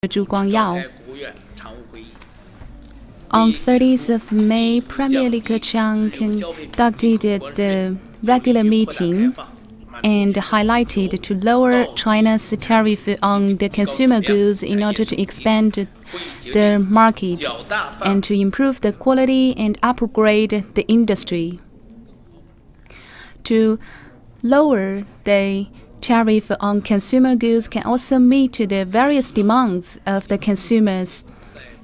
Guangyao. On 30th of May, Premier Li Keqiang conducted the regular meeting and highlighted to lower China's tariff on the consumer goods in order to expand the market and to improve the quality and upgrade the industry. To lower the tariff on consumer goods can also meet the various demands of the consumers.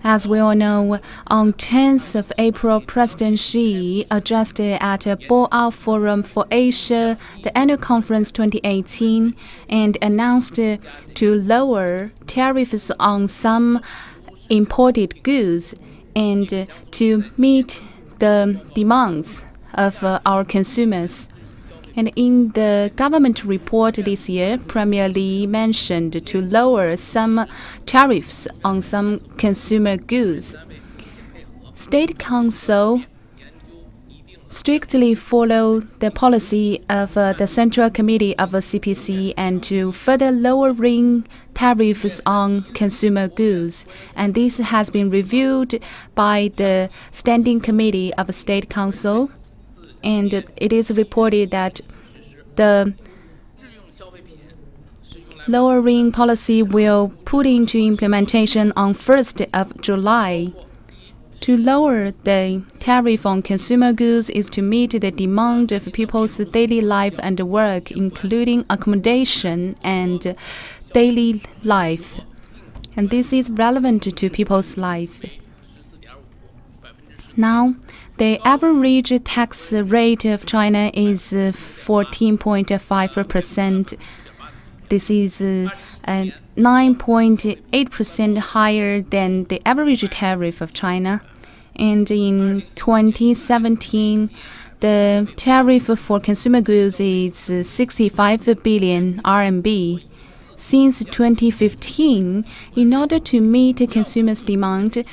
As we all know, on 10th of April, President Xi addressed at a Guangyao Forum for Asia, the annual conference 2018, and announced to lower tariffs on some imported goods and to meet the demands of our consumers. And in the government report this year, Premier Li mentioned to lower some tariffs on some consumer goods. State Council strictly follow the policy of the Central Committee of CPC and to further lowering tariffs on consumer goods. And this has been reviewed by the Standing Committee of State Council. And it is reported that the lowering policy will put into implementation on 1st of July. To lower the tariff on consumer goods is to meet the demand of people's daily life and work, including accommodation and daily life. And this is relevant to people's life. Now, the average tax rate of China is 14.5%. This is 9.8% higher than the average tariff of China. And in 2017, the tariff for consumer goods is 65 billion RMB. Since 2015, in order to meet consumers' demand,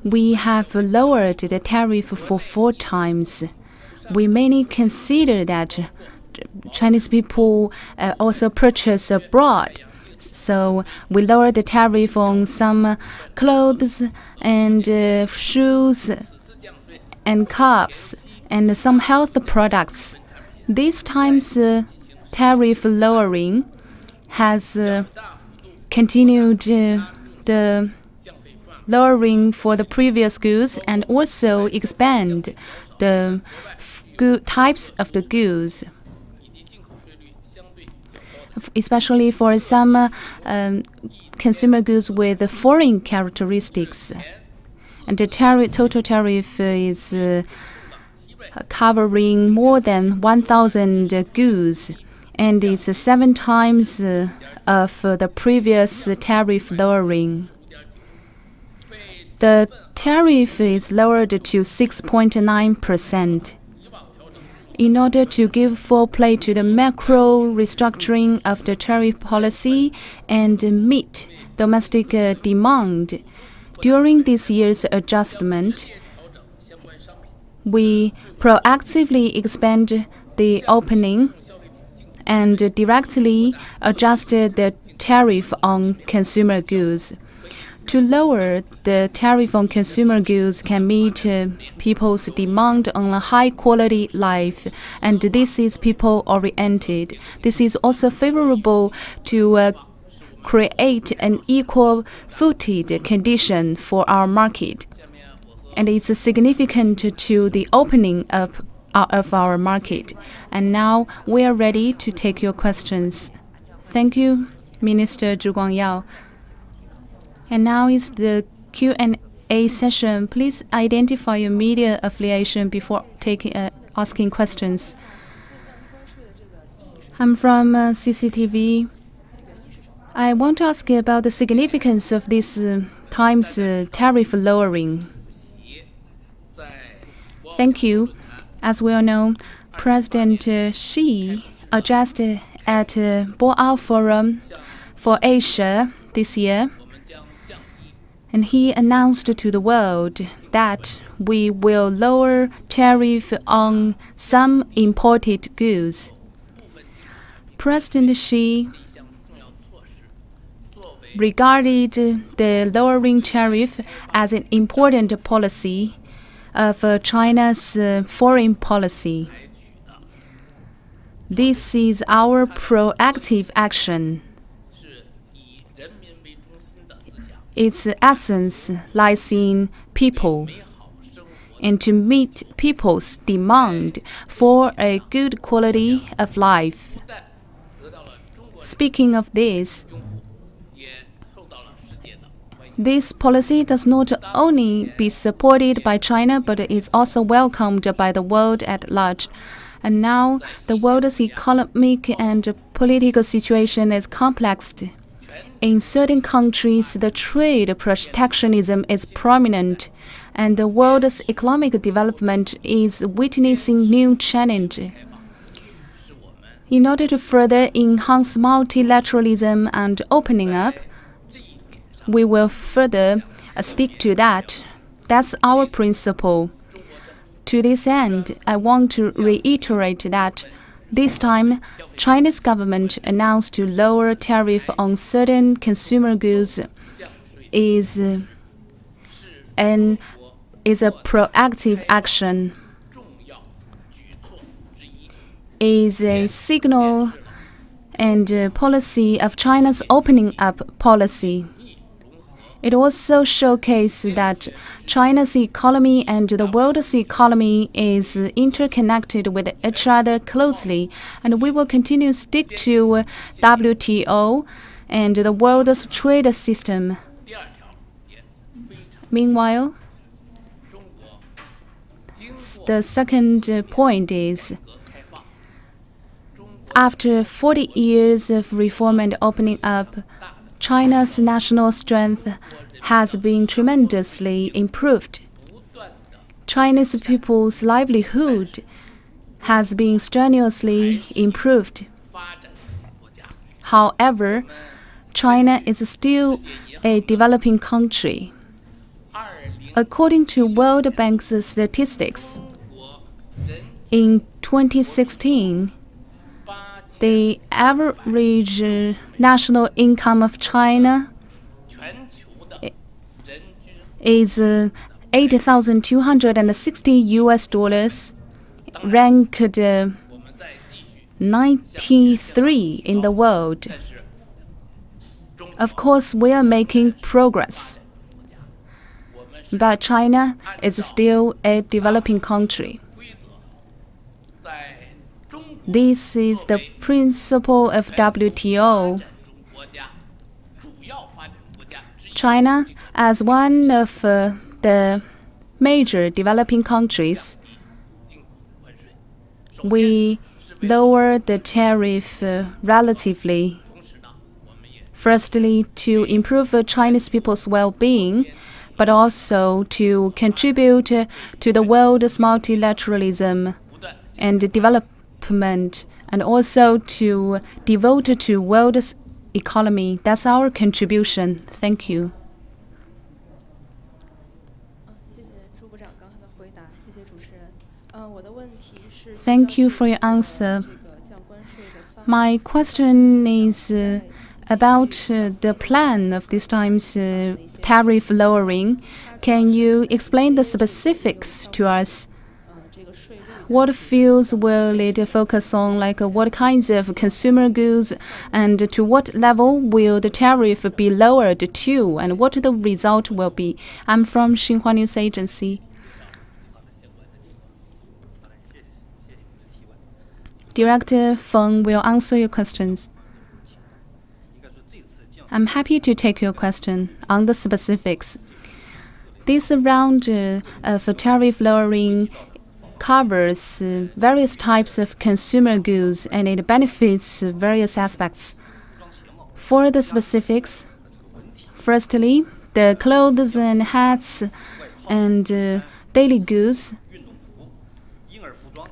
we have lowered the tariff for 4 times. We mainly consider that Chinese people also purchase abroad. So we lowered the tariff on some clothes and shoes and cups and some health products. This time's tariff lowering has continued the lowering for the previous goods and also expand the types of the goods, especially for some consumer goods with foreign characteristics. And the total tariff is covering more than 1,000 goods, and it's 7 times of the previous tariff lowering. The tariff is lowered to 6.9%. In order to give full play to the macro restructuring of the tariff policy and meet domestic demand, during this year's adjustment, we proactively expand the opening and directly adjusted the tariff on consumer goods. To lower the tariff on consumer goods can meet people's demand on a high-quality life, and this is people-oriented. This is also favorable to create an equal-footed condition for our market, and it's significant to the opening of our market. And now we are ready to take your questions. Thank you, Minister Guangyao. And now is the Q&A session. Please identify your media affiliation before asking questions. I'm from CCTV. I want to ask you about the significance of this time's tariff lowering. Thank you. As we all know, President Xi addressed at Guangyao Forum for Asia this year. And he announced to the world that we will lower tariff on some imported goods. President Xi regarded the lowering tariff as an important policy of China's foreign policy. This is our proactive action. Its essence lies in people, and to meet people's demand for a good quality of life. Speaking of this policy does not only be supported by China, but is also welcomed by the world at large. And now the world's economic and political situation is complex. In certain countries, the trade protectionism is prominent, and the world's economic development is witnessing new challenges. In order to further enhance multilateralism and opening up, we will further stick to that. That's our principle. To this end, I want to reiterate that this time, China's government announced to lower tariff on certain consumer goods is a proactive action, is a signal and policy of China's opening up policy. It also showcases that China's economy and the world's economy is interconnected with each other closely, and we will continue to stick to WTO and the world's trade system. Meanwhile, the second point is, after 40 years of reform and opening up, China's national strength has been tremendously improved. China's people's livelihood has been strenuously improved. However, China is still a developing country. According to World Bank's statistics, in 2016, the average national income of China is $8,260, ranked 93 in the world. Of course, we are making progress, but China is still a developing country. This is the principle of WTO. China, as one of the major developing countries, we lower the tariff relatively. Firstly, to improve Chinese people's well-being, but also to contribute to the world's multilateralism and development, and also to devote to world's economy. That's our contribution. Thank you. Thank you for your answer. My question is about the plan of this time's tariff lowering. Can you explain the specifics to us? What fields will it focus on, like what kinds of consumer goods, and to what level will the tariff be lowered to, and what the result will be? I'm from Xinhua News Agency. Director Feng will answer your questions. I'm happy to take your question on the specifics. This round of tariff lowering covers various types of consumer goods, and it benefits various aspects. For the specifics, firstly, the clothes and hats and daily goods,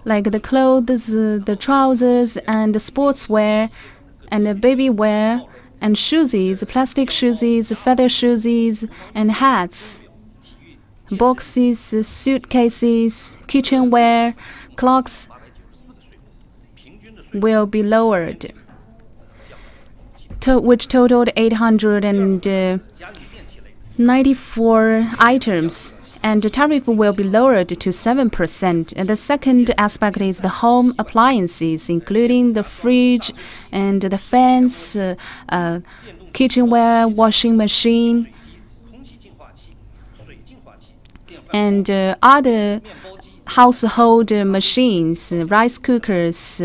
like the clothes, the trousers, and the sportswear, and the baby wear, and shoes, plastic shoes, feather shoes, and hats, boxes, suitcases, kitchenware, clocks will be lowered. which totaled 894 items. And the tariff will be lowered to 7%. And the second aspect is the home appliances, including the fridge and the fans, kitchenware, washing machine, and other household machines, rice cookers,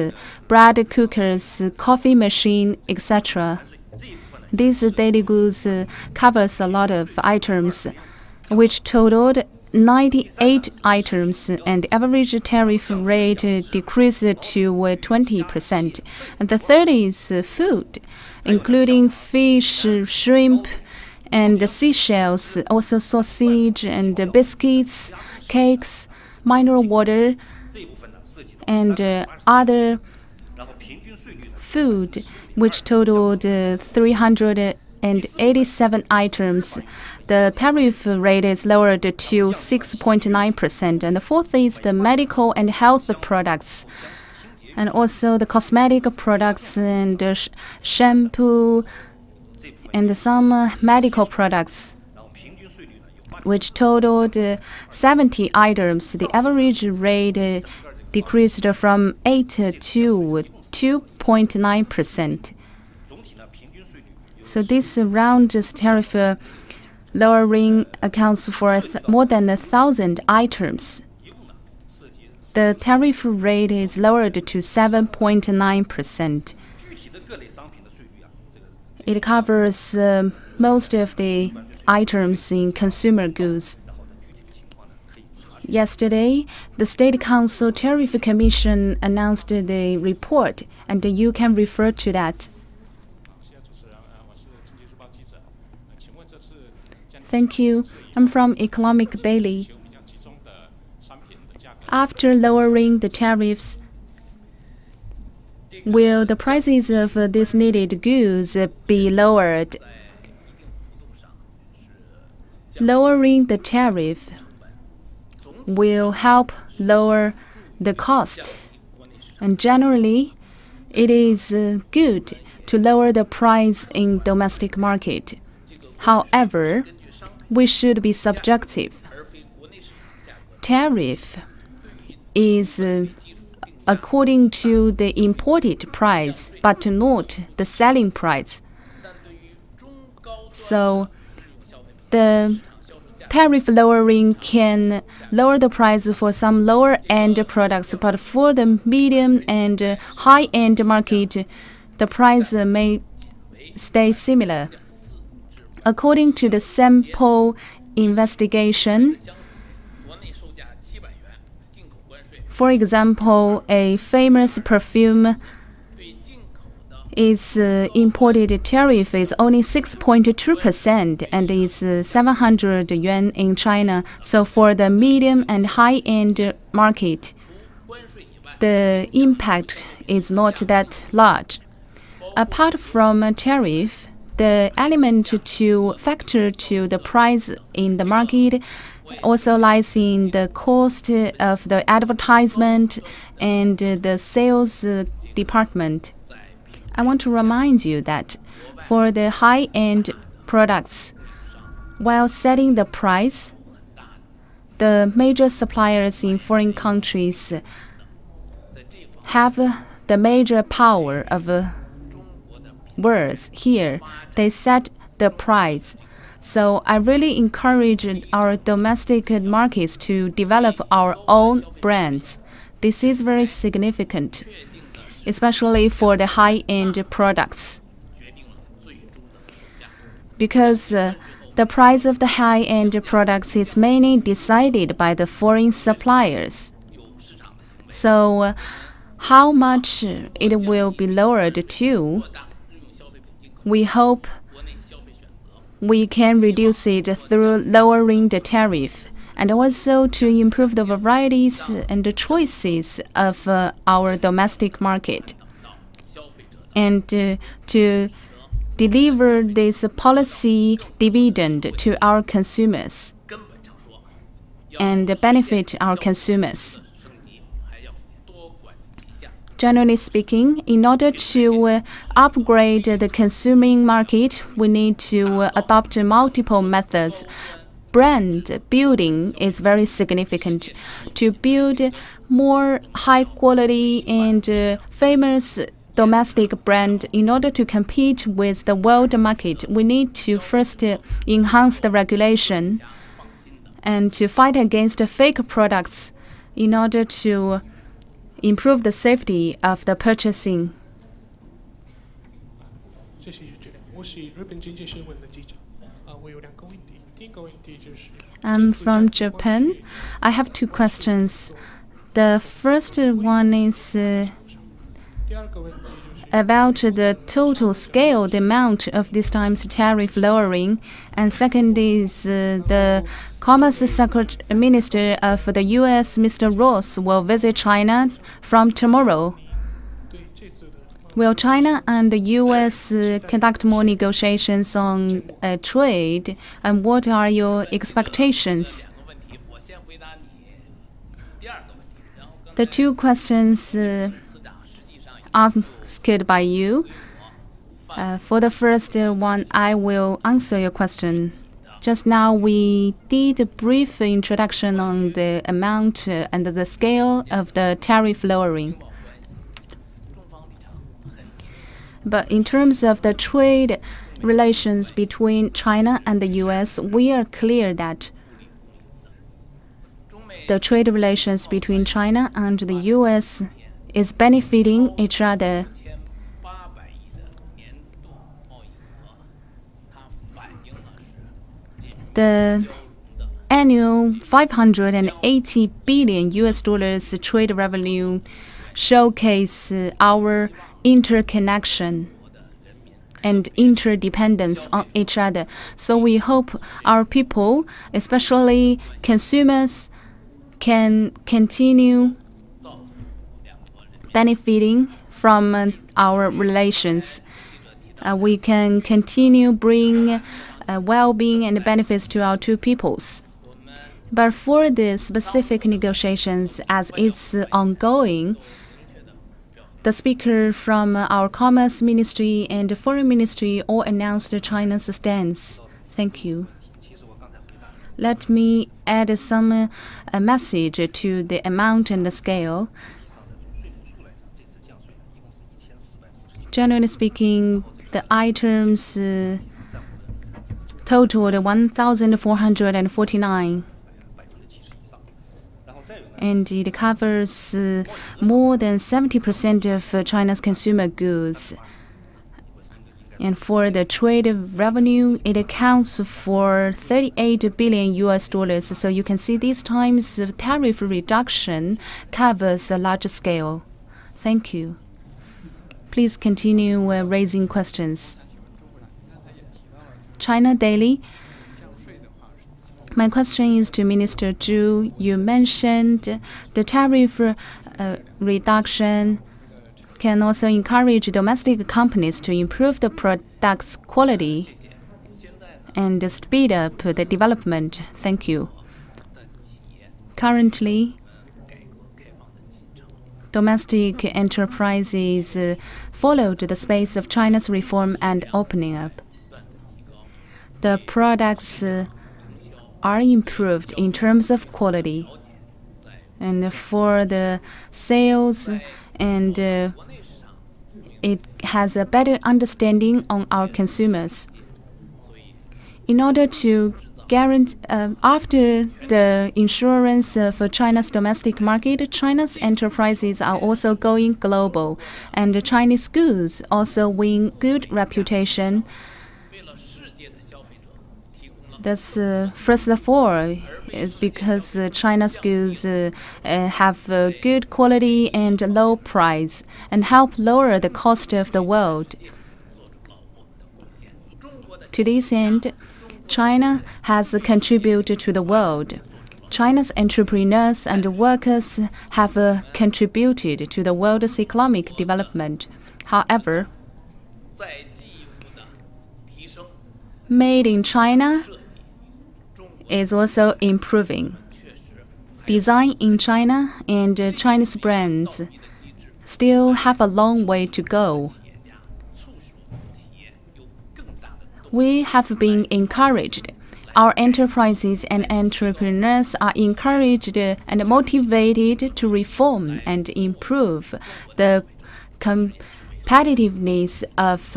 bread cookers, coffee machine, etc. These daily goods covers a lot of items, which totaled 98 items, and the average tariff rate decreased to 20%. And the third is food, including fish, shrimp, and seashells, also sausage and biscuits, cakes, mineral water, and other food, which totaled 387 items. The tariff rate is lowered to 6.9%. And the fourth is the medical and health products, and also the cosmetic products and shampoo and some medical products, which totaled 70 items. The average rate decreased from 8 to 2.9%. So this round tariff lowering accounts for more than 1,000 items. The tariff rate is lowered to 7.9%. It covers most of the items in consumer goods. Yesterday, the State Council Tariff Commission announced the report, and you can refer to that. Thank you. I'm from Economic Daily. After lowering the tariffs, will the prices of these needed goods be lowered? Lowering the tariff will help lower the cost. And generally, it is good to lower the price in domestic market. However, we should be subjective. Tariff is according to the imported price, but not the selling price. So the tariff lowering can lower the price for some lower-end products, but for the medium and high-end market, the price may stay similar. According to the sample investigation, for example, a famous perfume its imported tariff is only 6.2% and is 700 yuan in China. So for the medium and high-end market, the impact is not that large. Apart from a tariff, the element to factor to the price in the market also lies in the cost of the advertisement and the sales department. I want to remind you that for the high-end products, while setting the price, the major suppliers in foreign countries have the major power of words here. They set the price. So I really encourage our domestic markets to develop our own brands. This is very significant, especially for the high-end products, because the price of the high-end products is mainly decided by the foreign suppliers. So how much it will be lowered to, we hope we can reduce it through lowering the tariff, and also to improve the varieties and the choices of our domestic market, and to deliver this policy dividend to our consumers and benefit our consumers. Generally speaking, in order to upgrade the consuming market, we need to adopt multiple methods. Brand building is very significant. To build more high quality and famous domestic brand, in order to compete with the world market, we need to first enhance the regulation and to fight against fake products in order to improve the safety of the purchasing. I'm from Japan. I have two questions. The first one is about the total scale, the amount of this time's tariff lowering, and second is the Commerce Minister of the U.S., Mr. Ross, will visit China from tomorrow. Will China and the U.S. conduct more negotiations on trade, and what are your expectations? The two questions asked by you. For the first one, I will answer your question. Just now, we did a brief introduction on the amount and the scale of the tariff lowering. But in terms of the trade relations between China and the U.S., we are clear that the trade relations between China and the U.S. is benefiting each other. The annual $580 billion US trade revenue showcase our interconnection and interdependence on each other. So we hope our people, especially consumers, can continue benefiting from our relations. We can continue bring well-being and benefits to our two peoples. But for the specific negotiations, as it's ongoing, the speaker from our Commerce Ministry and the Foreign Ministry all announced China's stance. Thank you. Let me add some message to the amount and the scale. Generally speaking, the items totaled 1,449. And it covers more than 70% of China's consumer goods. And for the trade revenue, it accounts for $38 billion US. So you can see these times tariff reduction covers a large scale. Thank you. Please continue raising questions. China Daily. My question is to Minister Zhu. You mentioned the tariff reduction can also encourage domestic companies to improve the product's quality and speed up the development. Thank you. Currently, domestic enterprises followed the space of China's reform and opening up. The products are improved in terms of quality, and for the sales, and it has a better understanding on our consumers. In order to guarantee, after the insurance for China's domestic market, China's enterprises are also going global, and the Chinese goods also win good reputation. That's first of all is because China's goods have good quality and low price and help lower the cost of the world. To this end, China has contributed to the world. China's entrepreneurs and workers have contributed to the world's economic development. However, made in China is also improving. Design in China and Chinese brands still have a long way to go. We have been encouraged. Our enterprises and entrepreneurs are encouraged and motivated to reform and improve the competitiveness of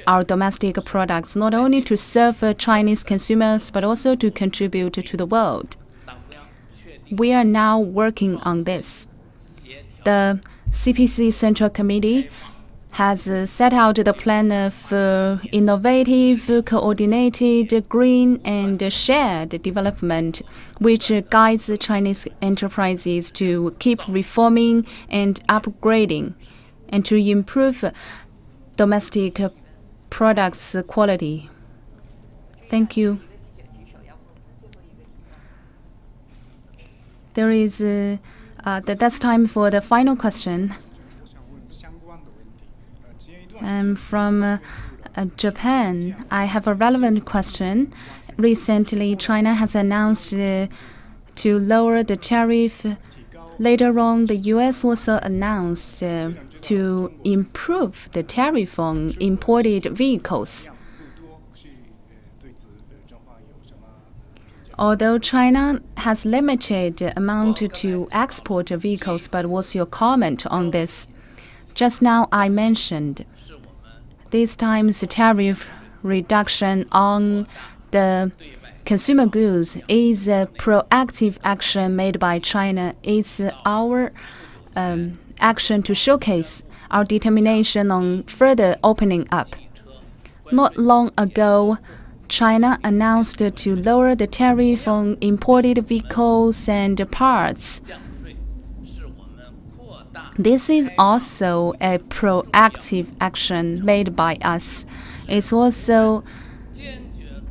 our domestic products, not only to serve Chinese consumers, but also to contribute to the world. We are now working on this. The CPC Central Committee has set out the plan of innovative, coordinated, green, and shared development, which guides Chinese enterprises to keep reforming and upgrading, and to improve domestic products' quality. Thank you. That's time for the final question. From Japan, I have a relevant question. Recently, China has announced to lower the tariff. Later on, the U.S. also announced to improve the tariff on imported vehicles. Although China has limited amount to export vehicles, but what's your comment on this? Just now I mentioned this time's tariff reduction on the consumer goods is a proactive action made by China. It's our action to showcase our determination on further opening up. Not long ago, China announced to lower the tariff on imported vehicles and parts. This is also a proactive action made by us. It's also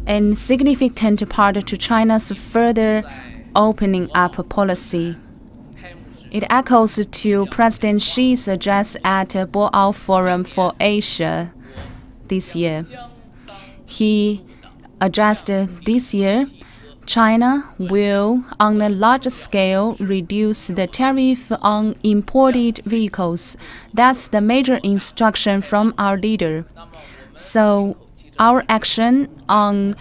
a significant part to China's further opening up policy. It echoes to President Xi's address at Guangyao Forum for Asia this year. He addressed this year, China will, on a large scale, reduce the tariff on imported vehicles. That's the major instruction from our leader. So our action on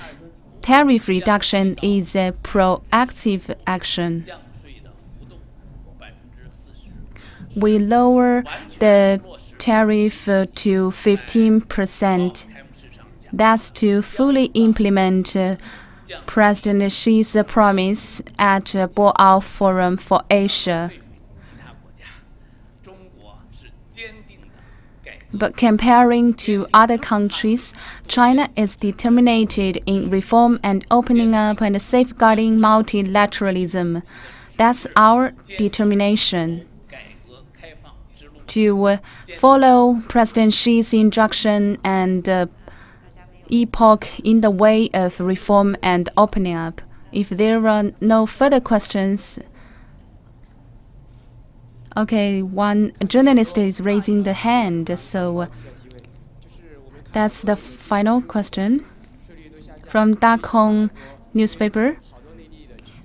tariff reduction is a proactive action. We lower the tariff to 15%. That's to fully implement President Xi's promise at Guangyao Forum for Asia. But comparing to other countries, China is determined in reform and opening up and safeguarding multilateralism. That's our determination. To follow President Xi's instruction and epoch in the way of reform and opening up. If there are no further questions, okay, one journalist is raising the hand, so that's the final question. From Dakong newspaper,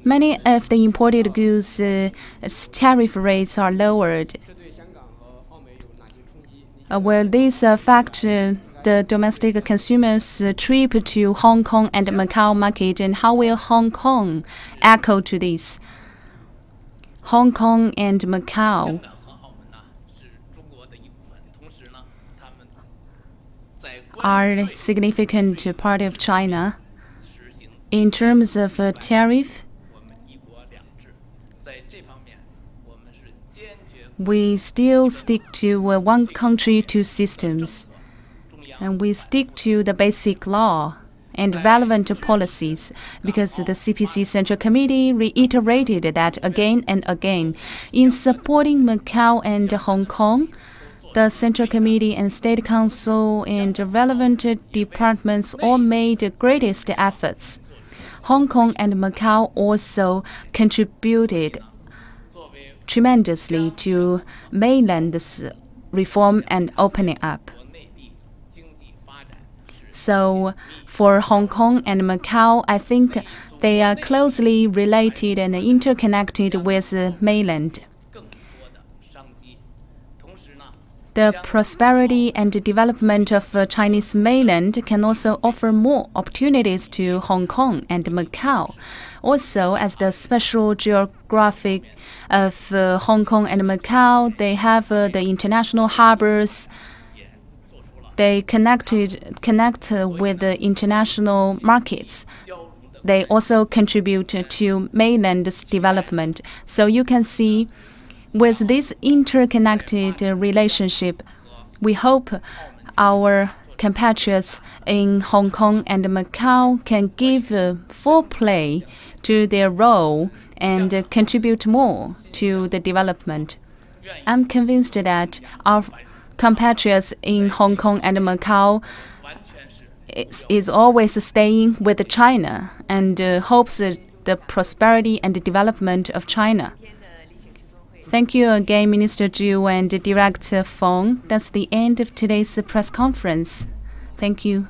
many of the imported goods tariff rates are lowered. Will this affect the domestic consumers' trip to Hong Kong and Macau market, and how will Hong Kong echo to this? Hong Kong and Macau are a significant part of China. In terms of tariff, we still stick to one country, two systems. And we stick to the basic law and relevant policies because the CPC Central Committee reiterated that again and again. In supporting Macau and Hong Kong, the Central Committee and State Council and relevant departments all made the greatest efforts. Hong Kong and Macau also contributed tremendously to mainland's reform and opening up. So for Hong Kong and Macau, I think they are closely related and interconnected with mainland. The prosperity and the development of Chinese mainland can also offer more opportunities to Hong Kong and Macau. Also, as the special geographic of Hong Kong and Macau, they have the international harbors. They connect with the international markets. They also contribute to mainland's development. So you can see, with this interconnected relationship, we hope our compatriots in Hong Kong and Macau can give full play to their role and contribute more to the development. I'm convinced that our compatriots in Hong Kong and Macau is always staying with China and hopes the prosperity and the development of China. Thank you again, Minister Zhu and Director Feng. That's the end of today's press conference. Thank you.